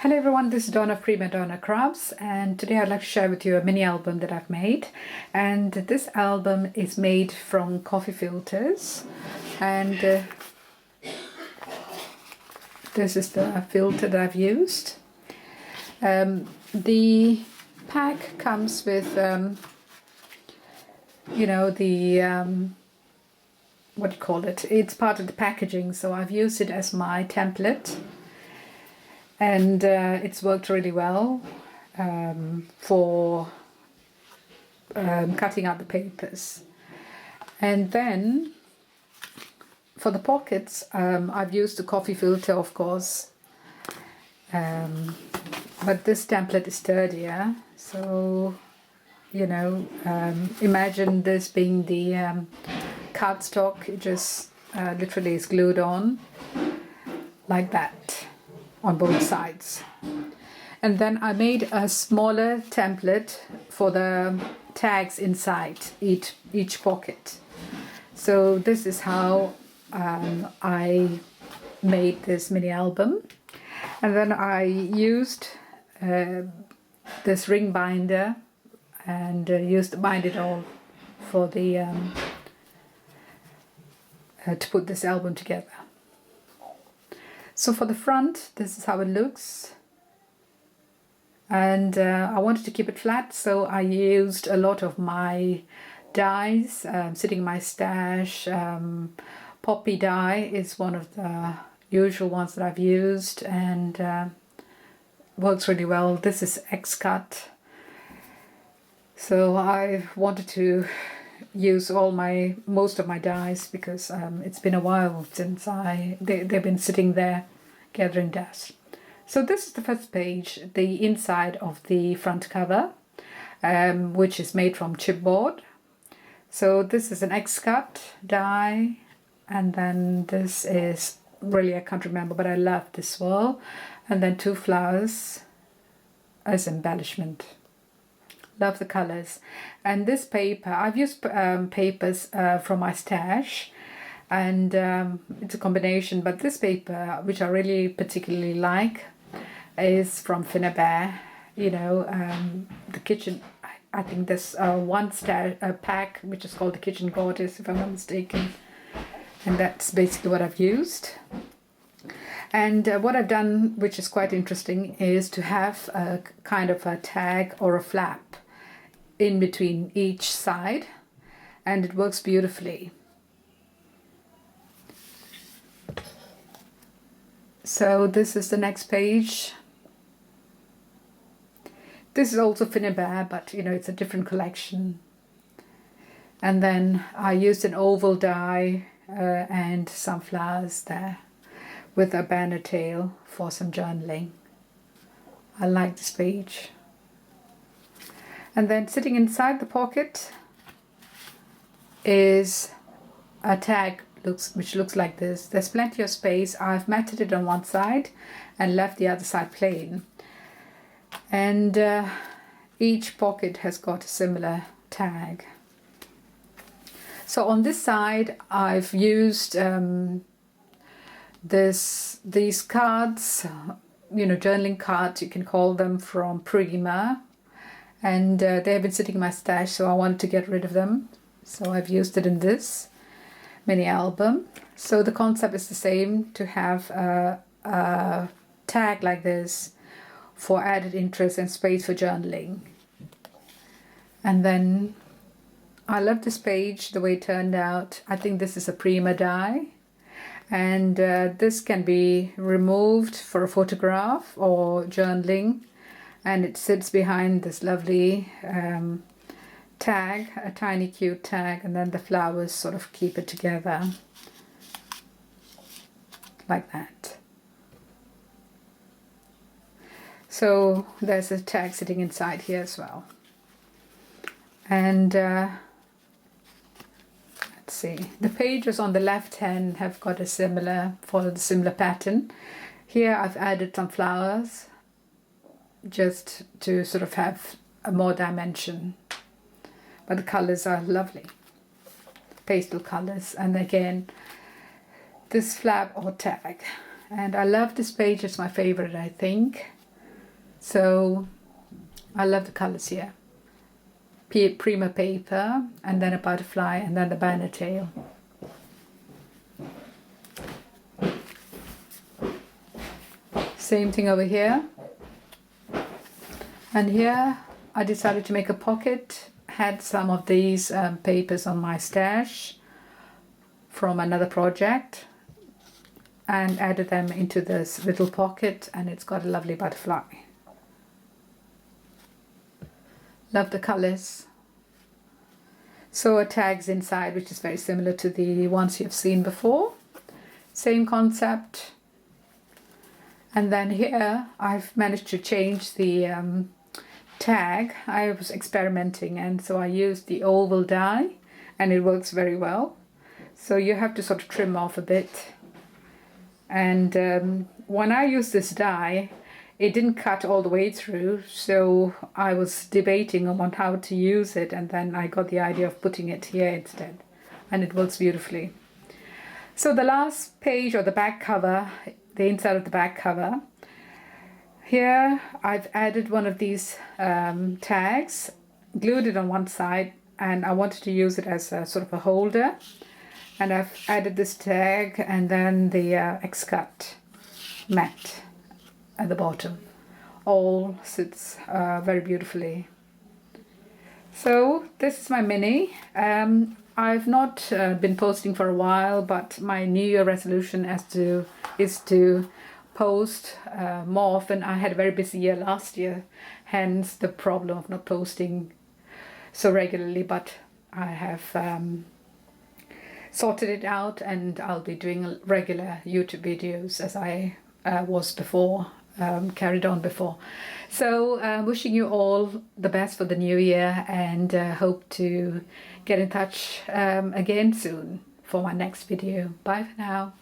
Hello everyone, this is Donna of Prima Donna Crafts, and today I'd like to share with you a mini album that I've made. And this album is made from coffee filters, and this is the filter that I've used. The pack comes with what do you call it? It's part of the packaging, so I've used it as my template. And it's worked really well for cutting out the papers. And then for the pockets, I've used the coffee filter, of course, but this template is sturdier. So, imagine this being the cardstock. It just literally is glued on like that on both sides. And then I made a smaller template for the tags inside each pocket. So this is how I made this mini album. And then I used this ring binder and used to bind it all for the to put this album together. So for the front, this is how it looks, and I wanted to keep it flat, so I used a lot of my dies sitting in my stash. Poppy die is one of the usual ones that I've used, and works really well. This is X-Cut, so I wanted to use most of my dies because it's been a while since they've been sitting there gathering dust. So this is the first page, the inside of the front cover, which is made from chipboard. So this is an X-Cut die, and then this is, really I can't remember, but I love this swirl, and then 2 flowers as embellishment. Love the colors. And this paper, I've used papers from my stash, and it's a combination, but this paper, which I really particularly like, is from Finnabair. The kitchen, I think there's one pack which is called the Kitchen Goddess, if I'm not mistaken, and that's basically what I've used. And what I've done, which is quite interesting, is to have a kind of a tag or a flap in between each side, and it works beautifully. So this is the next page. This is also Finnabair, but it's a different collection. And then I used an oval die and some flowers there with a banner tail for some journaling. I like this page. And then sitting inside the pocket is a tag which looks like this. There's plenty of space. I've matted it on one side and left the other side plain. And each pocket has got a similar tag. So on this side I've used these cards, journaling cards, you can call them, from Prima. And they have been sitting in my stash, so I wanted to get rid of them. So I've used it in this mini album. So the concept is the same, to have a tag like this for added interest and space for journaling. And then I love this page, the way it turned out. I think this is a Prima die. And this can be removed for a photograph or journaling. And it sits behind this lovely tag, a tiny cute tag, and then the flowers sort of keep it together like that. So there's a tag sitting inside here as well. And let's see, the pages on the left hand have followed a similar pattern. Here I've added some flowers just to sort of have a more dimension, but the colors are lovely, pastel colors. And again, this flap or tag, and I love this page. It's my favorite, I think. So I love the colors here. Prima paper, and then a butterfly, and then the banner tail. Same thing over here. And here I decided to make a pocket. Had some of these papers on my stash from another project and added them into this little pocket, and it's got a lovely butterfly. Love the colors. So a tag's inside, which is very similar to the ones you've seen before. Same concept. And then here I've managed to change the tag. I was experimenting, and so I used the oval die, and it works very well. So you have to sort of trim off a bit. And when I used this die, it didn't cut all the way through, so I was debating on how to use it, and then I got the idea of putting it here instead, and it works beautifully. So the last page, or the back cover, the inside of the back cover, here I've added one of these tags, glued it on one side, and I wanted to use it as a sort of a holder, and I've added this tag and then the X-Cut mat at the bottom. All sits very beautifully. So this is my mini. I've not been posting for a while, but my New Year resolution is to post more often. I had a very busy year last year, hence the problem of not posting so regularly, but I have sorted it out, and I'll be doing regular YouTube videos as I was before. Carried on before. So wishing you all the best for the new year, and hope to get in touch again soon for my next video. Bye for now.